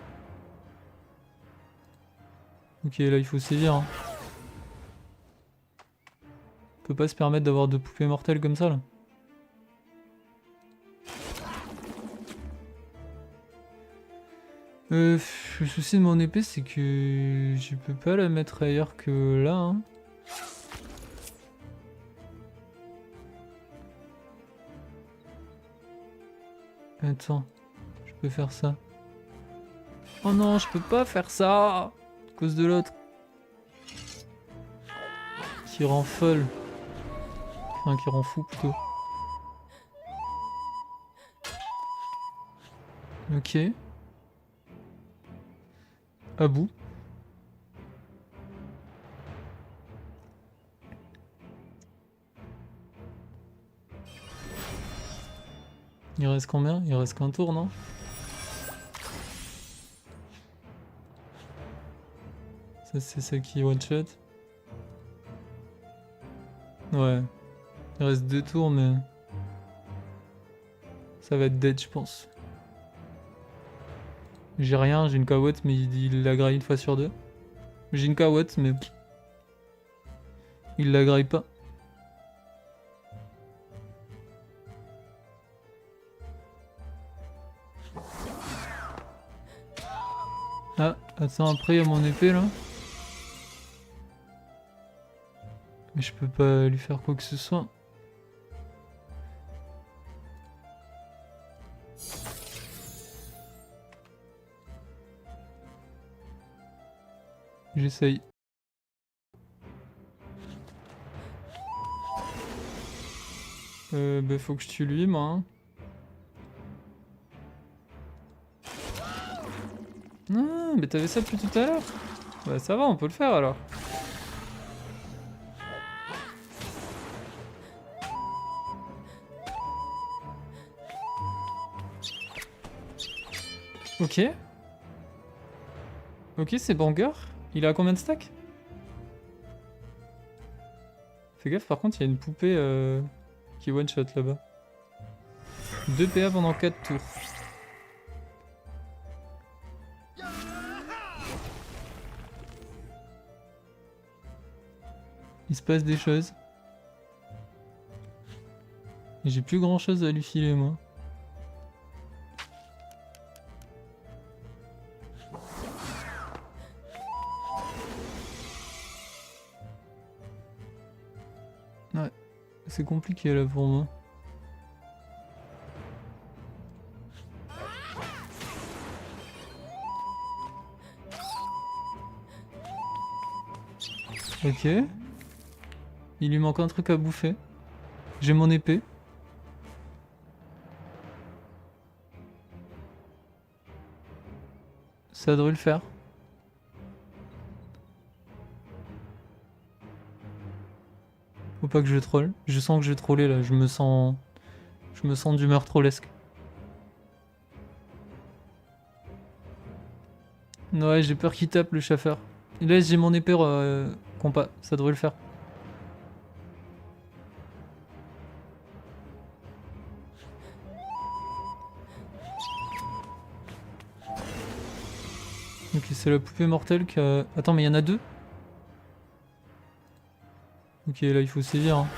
Ok, là, il faut sévir. Hein. On peut pas se permettre d'avoir deux poupées mortelles comme ça, là. Le souci de mon épée, c'est que je peux pas la mettre ailleurs que là. Hein. Attends, je peux faire ça. Oh non, je peux pas faire ça à cause de l'autre. Qui rend folle. Enfin, qui rend fou plutôt. Ok. À bout. Il reste combien? Il reste qu'un tour, non? Ça, c'est ça qui one shot. Ouais. Il reste 2 tours, mais... Ça va être dead, je pense. J'ai rien, j'ai une cawotte, mais il la graille une fois sur deux. J'ai une cawotte, mais... Il la graille pas. Ah, attends, après il y a mon épée, là. Mais je peux pas lui faire quoi que ce soit. J'essaye. Bah faut que je tue lui, moi. Hein. Ah, mais t'avais ça depuis tout à l'heure. Bah ça va, on peut le faire alors. Ok. Ok, c'est banger. Il a combien de stacks? Fais gaffe, par contre, il y a une poupée qui one-shot là-bas. 2 PA pendant 4 tours. Il se passe des choses. Et j'ai plus grand chose à lui filer, moi. Ouais, c'est compliqué là pour moi. Ok. Il lui manque un truc à bouffer. J'ai mon épée. Ça devrait le faire. Faut pas que je troll. Je sens que je vais troller là. Je me sens d'humeur trollesque. Ouais, j'ai peur qu'il tape le chauffeur. Là, j'ai mon épée compas. Ça devrait le faire. Ok, c'est la poupée mortelle qui a... Attends, mais il y en a deux? Ok, là, il faut sévir. Hein.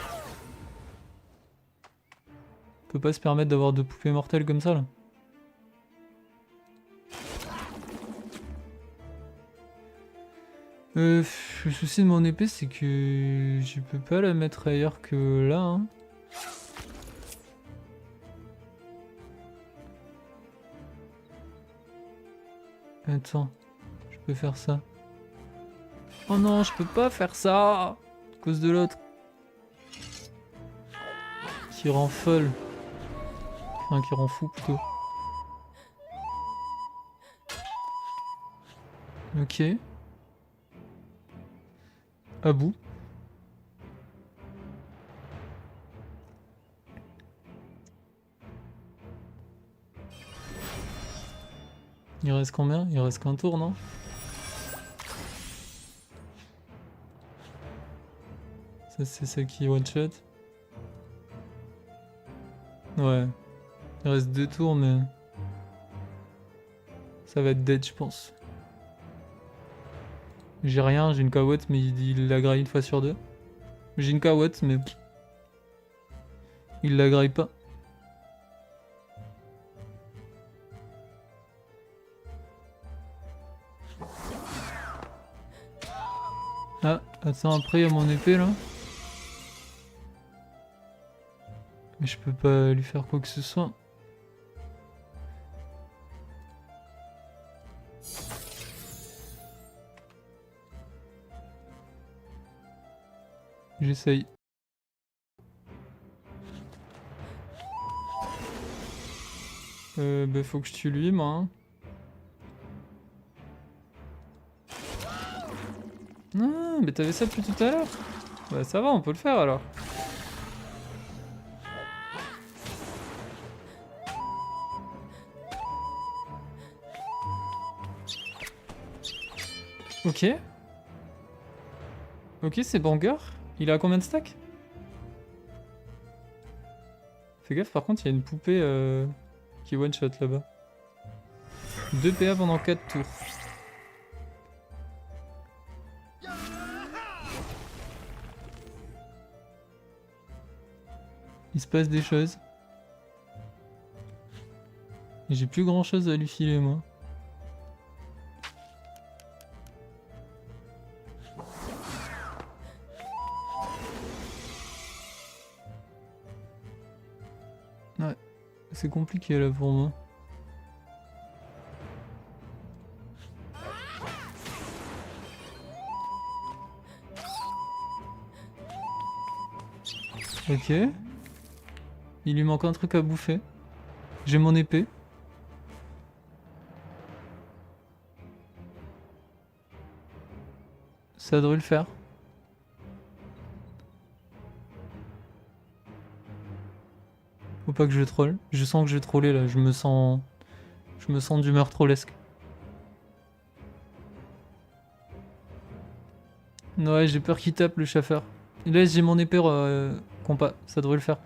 On peut pas se permettre d'avoir deux poupées mortelles comme ça, là. Le souci de mon épée, c'est que je peux pas la mettre ailleurs que là, hein. Attends, je peux faire ça. Oh non, je peux pas faire ça à cause de l'autre. Qui rend folle. Enfin, qui rend fou plutôt. Ok. À bout. Il reste combien? Il reste qu'un tour, non? Ça, c'est ça qui one shot. Ouais. Il reste 2 tours, mais... ça va être dead, je pense. J'ai rien, j'ai une cawotte, mais il la graille une fois sur deux. J'ai une cawotte, mais... il la graille pas. Ah, attends, après, il y a mon épée, là. Mais je peux pas lui faire quoi que ce soit. J'essaye. Bah faut que je tue lui, moi. Hein. Ah, mais t'avais ça depuis tout à l'heure. Bah ça va, on peut le faire alors. Ok. Ok, c'est banger. Il a combien de stacks? Fais gaffe, par contre, il y a une poupée qui one-shot là-bas. 2 PA pendant 4 tours. Il se passe des choses. Et j'ai plus grand chose à lui filer, moi. Ouais, c'est compliqué là pour moi. Ok. Il lui manque un truc à bouffer. J'ai mon épée. Ça devrait le faire. Faut pas que je troll. Je sens que je vais troller là. Je me sens d'humeur trollesque. Ouais, j'ai peur qu'il tape le chauffeur. Là, j'ai mon épée compas. Ça devrait le faire.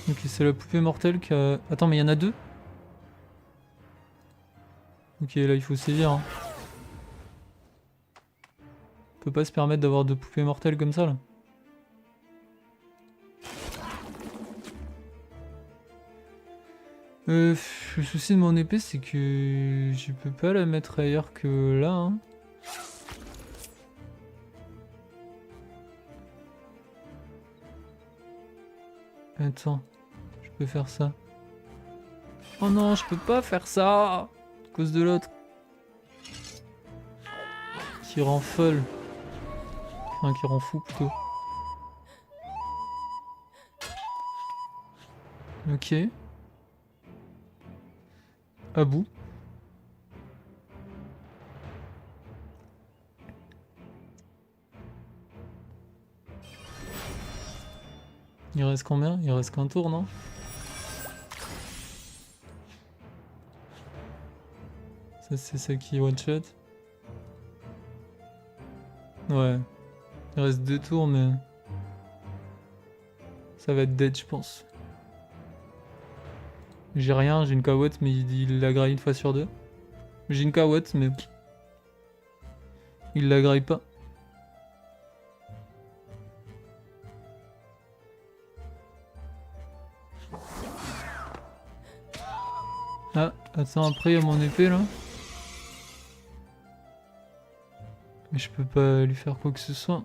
Ok, c'est la poupée mortelle qui a... Attends, mais il y en a deux? Ok, là, il faut sévir. Hein. On peut pas se permettre d'avoir deux poupées mortelles comme ça, là. Le souci de mon épée, c'est que je peux pas la mettre ailleurs que là. Hein. Attends, je peux faire ça. Oh non, je peux pas faire ça à cause de l'autre. Qui rend folle. Enfin, qui rend fou plutôt. Ok. À bout. Il reste combien? Il reste qu'un tour, non? Ça, c'est ça qui one shot. Ouais. Il reste 2 tours, mais... ça va être dead, je pense. J'ai rien, j'ai une cawotte, mais il la graille une fois sur deux. J'ai une cawotte, mais... il la graille pas. Ah, attends, après il y a mon épée là. Mais je peux pas lui faire quoi que ce soit.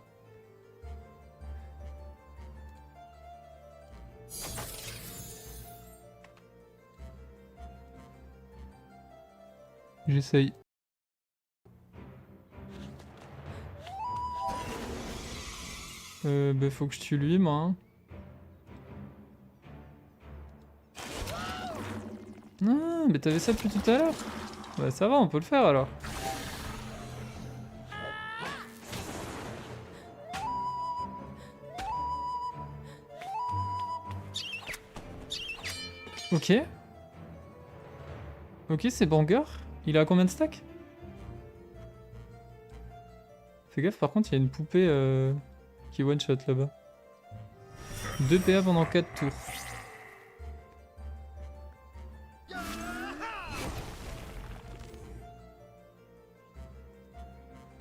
J'essaye. Bah faut que je tue lui moi. Hein. Non, mais t'avais ça depuis tout à l'heure. Bah ça va, on peut le faire alors. Ok. Ok, c'est banger. Il a combien de stacks? Fais gaffe, par contre, il y a une poupée qui one-shot là-bas. 2 PA pendant 4 tours.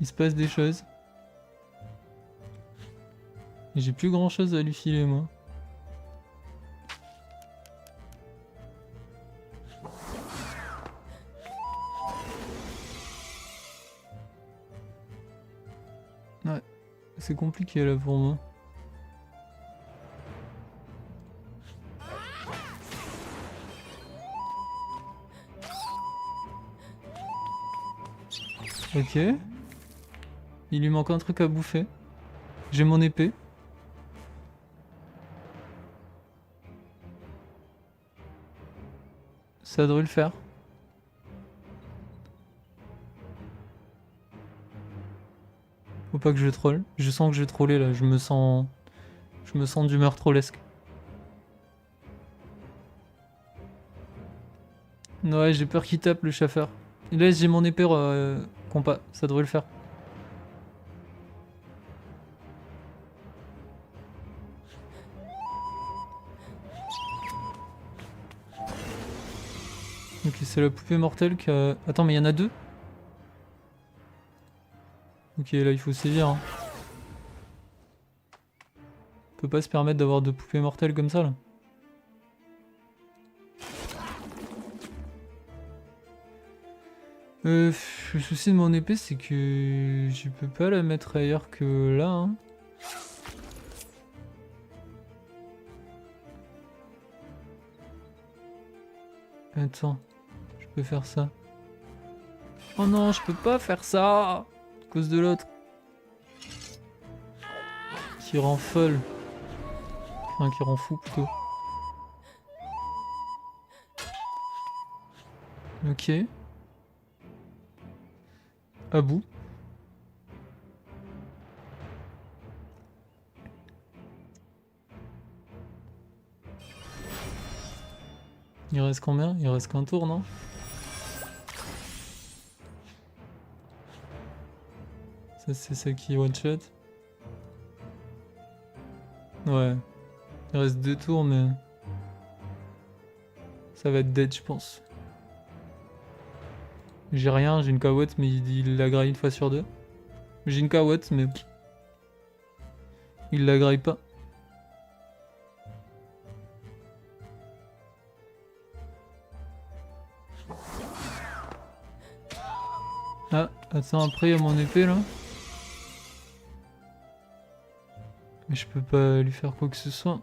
Il se passe des choses. Et j'ai plus grand chose à lui filer, moi. Ouais, c'est compliqué là pour moi. Ok. Il lui manque un truc à bouffer. J'ai mon épée. Ça devrait le faire. Faut pas que je troll. Je sens que je vais troller là. Je me sens d'humeur trollesque. Ouais, j'ai peur qu'il tape le chauffeur. Là, j'ai mon épée compas. Ça devrait le faire. Ok, c'est la poupée mortelle qui a... Attends, mais il y en a deux? Ok, là, il faut sévir. Hein. On peut pas se permettre d'avoir deux poupées mortelles comme ça, là. Le souci de mon épée, c'est que je peux pas la mettre ailleurs que là. Hein. Attends, je peux faire ça. Oh non, je peux pas faire ça à cause de l'autre. Qui rend folle. Enfin, qui rend fou plutôt. Ok. À bout. Il reste combien? Il reste qu'un tour, non? Ça, c'est celle qui one-shot. Ouais. Il reste 2 tours, mais... Ça va être dead, je pense. J'ai rien, j'ai une cawotte, mais il la graille une fois sur deux. J'ai une cawotte, mais... Il la graille pas. Ah, attends, après il y a mon épée là. Mais je peux pas lui faire quoi que ce soit.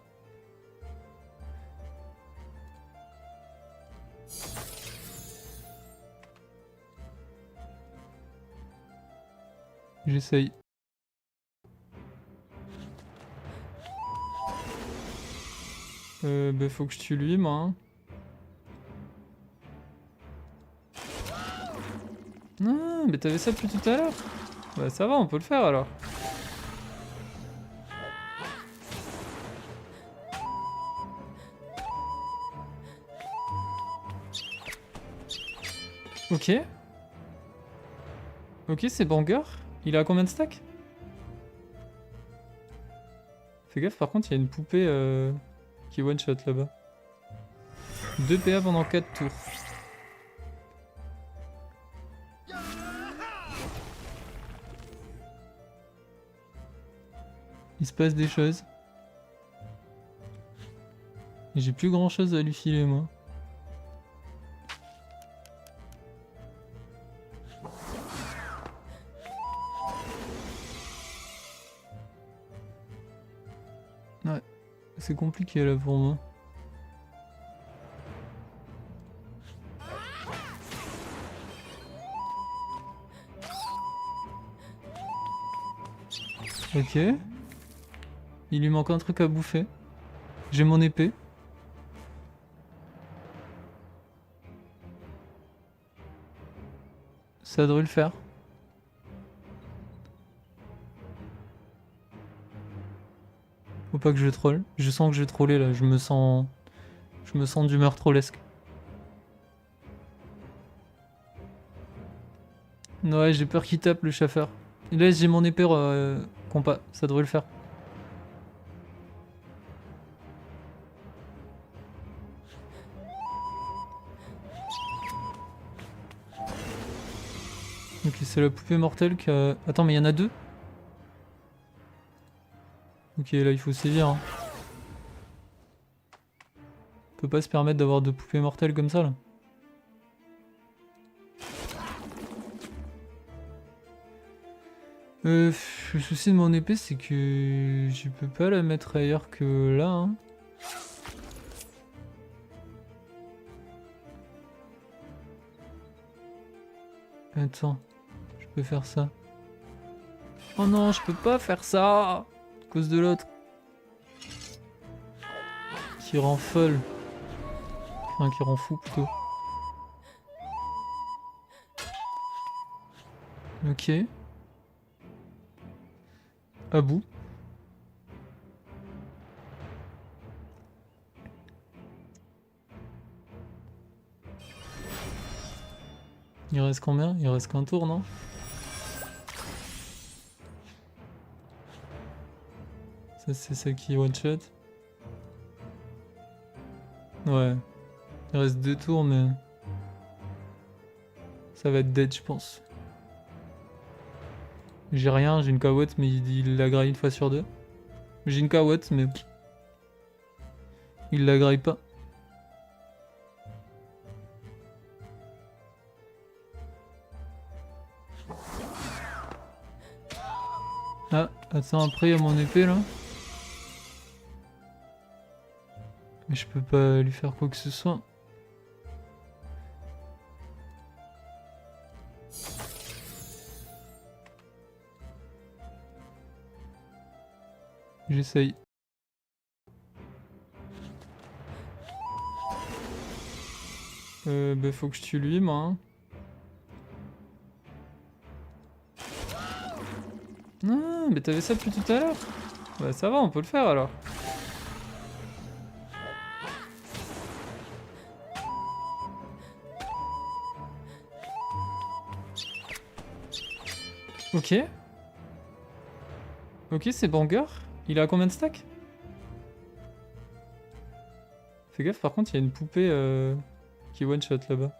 J'essaye. Bah faut que je tue lui, moi. Hein. Non, mais t'avais ça depuis tout à l'heure. Bah ça va, on peut le faire alors. Ok. Ok, c'est banger. Il a combien de stacks? Fais gaffe, par contre, il y a une poupée qui one-shot là-bas. 2 PA pendant 4 tours. Il se passe des choses. Et j'ai plus grand chose à lui filer, moi. C'est compliqué là pour moi. Ok. Il lui manque un truc à bouffer. J'ai mon épée. Ça devrait le faire. Faut pas que je troll. Je sens que je vais troller là. Je me sens d'humeur trollesque. Ouais, j'ai peur qu'il tape le chauffeur. Et là, j'ai mon épée compas. Ça devrait le faire. Ok, c'est la poupée mortelle qui a... Attends, mais il y en a deux? Ok, là, il faut sévir. Hein. On peut pas se permettre d'avoir deux poupées mortelles comme ça, là. Le souci de mon épée, c'est que je peux pas la mettre ailleurs que là. Hein. Attends, je peux faire ça. Oh non, je peux pas faire ça à cause de l'autre. Qui rend folle. Enfin, qui rend fou plutôt. Ok. À bout. Il reste combien? Il reste qu'un tour, non? Ça, c'est ça qui one shot. Ouais. Il reste 2 tours, mais... Ça va être dead, je pense. J'ai rien, j'ai une cawotte, mais il la graille une fois sur deux. J'ai une cawotte, mais... Il la graille pas. Ah, attends, après, il y a mon épée, là. Mais je peux pas lui faire quoi que ce soit. J'essaye. Bah faut que je tue lui, moi. Hein. Ah, mais t'avais ça depuis tout à l'heure. Bah ça va, on peut le faire alors. Ok. Ok, c'est banger. Il a combien de stacks? Fais gaffe, par contre, il y a une poupée qui one-shot là-bas.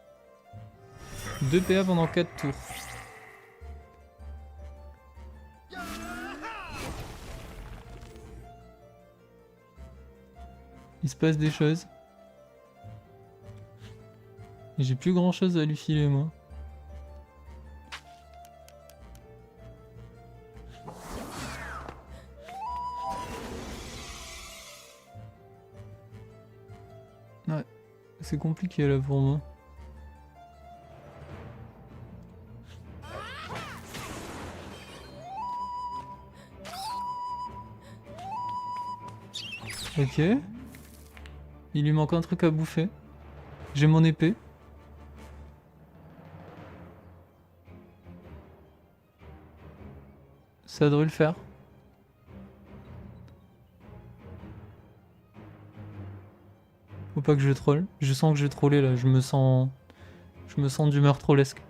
2 PA pendant 4 tours. Il se passe des choses. Et j'ai plus grand chose à lui filer, moi. Ouais, c'est compliqué là pour moi. Ok. Il lui manque un truc à bouffer. J'ai mon épée. Ça devrait le faire. Faut pas que je troll. Je sens que je vais troller là. Je me sens d'humeur trollesque.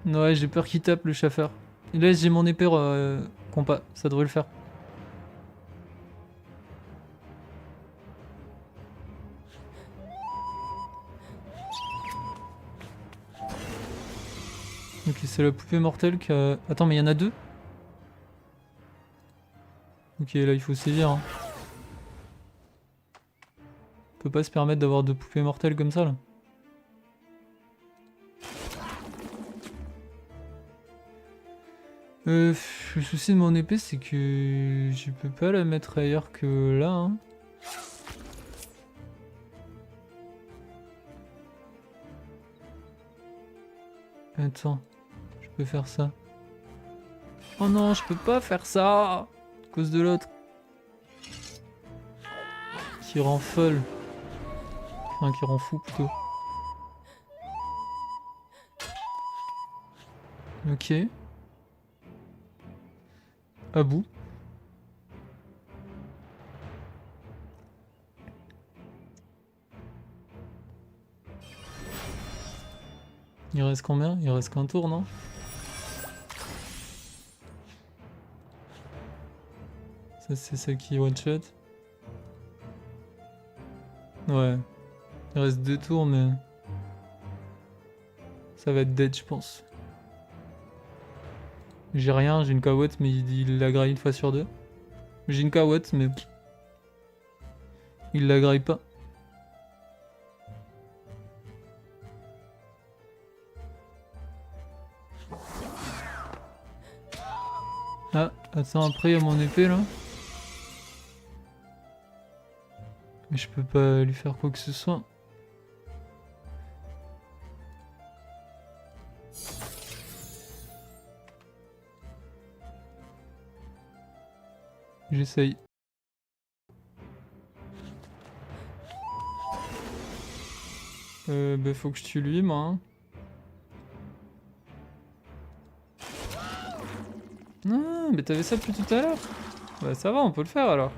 Ouais, j'ai peur qu'il tape le chauffeur. Et là, j'ai mon épée compas. Ça devrait le faire. Ok, c'est la poupée mortelle qui a... Attends, mais il y en a deux? Ok, là, il faut sévir. Hein. On peut pas se permettre d'avoir deux poupées mortelles comme ça, là. Le souci de mon épée, c'est que je peux pas la mettre ailleurs que là. Hein. Attends, je peux faire ça. Oh non, je peux pas faire ça à cause de l'autre. Qui rend folle. Enfin, qui rend fou plutôt. Ok. À bout. Il reste combien? Il reste qu'un tour, non? Ça, c'est ça qui one shot. Ouais. Il reste 2 tours, mais... ça va être dead, je pense. J'ai rien, j'ai une cawotte, mais il la graille une fois sur deux. J'ai une cawotte, mais... il la graille pas. Ah, attends, après il y a mon épée là. Mais je peux pas lui faire quoi que ce soit. J'essaye. Bah faut que je tue lui, moi. Hein. Non, mais t'avais ça depuis tout à l'heure. Bah ça va, on peut le faire alors.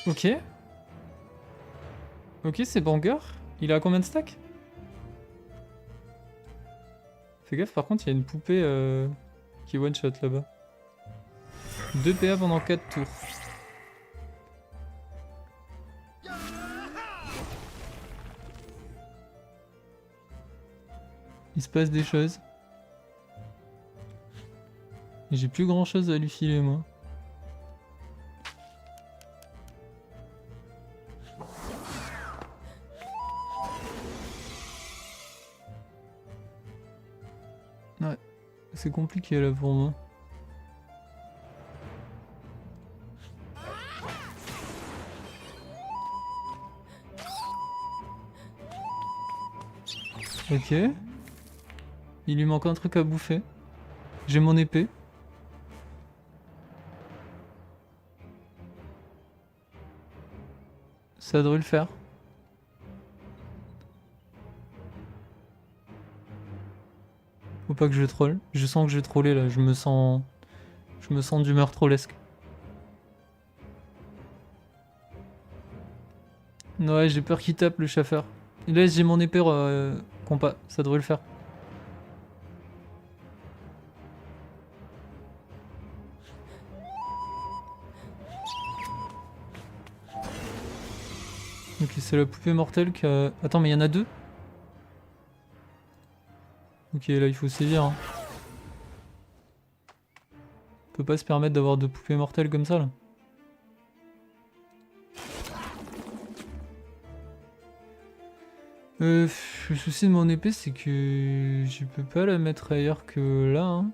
Ok. Ok, c'est banger. Il a combien de stacks? Fais gaffe, par contre, il y a une poupée qui one-shot là-bas. 2 PA pendant 4 tours. Il se passe des choses. Et j'ai plus grand chose à lui filer, moi. Ouais, c'est compliqué là pour moi. Ok. Il lui manque un truc à bouffer. J'ai mon épée. Ça devrait le faire. Faut pas que je troll. Je sens que je vais troller là. Je me sens d'humeur trollesque. Ouais, j'ai peur qu'il tape le chauffeur. Là, j'ai mon épée compas. Ça devrait le faire. Ok, c'est la poupée mortelle qui a... Attends, mais il y en a 2? Ok, là, il faut sévir. Hein. On peut pas se permettre d'avoir 2 poupées mortelles comme ça, là. Le souci de mon épée, c'est que je peux pas la mettre ailleurs que là. Hein.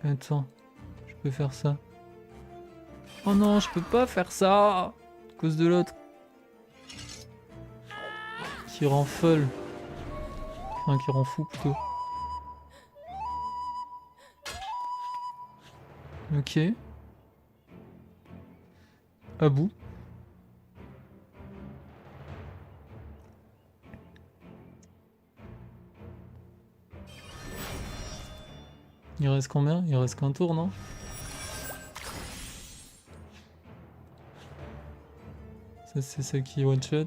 Attends, je peux faire ça. Oh non, je peux pas faire ça à cause de l'autre. Qui rend folle. Enfin, qui rend fou plutôt. Ok. À bout. Il reste combien? Il reste qu'un tour, non? Ça, c'est ça qui one shot.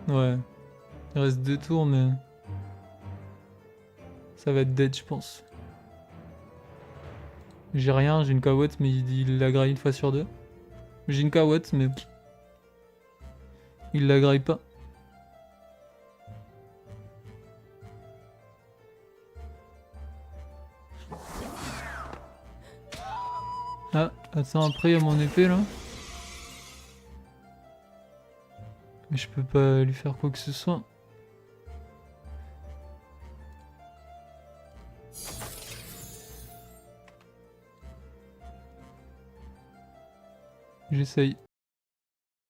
Ouais. Il reste 2 tours, mais... ça va être dead, je pense. J'ai rien, j'ai une cawotte, mais il la graille une fois sur deux. J'ai une cawotte, mais... il la graille pas. Ah, attends, après il y a mon épée là. Mais je peux pas lui faire quoi que ce soit. J'essaye.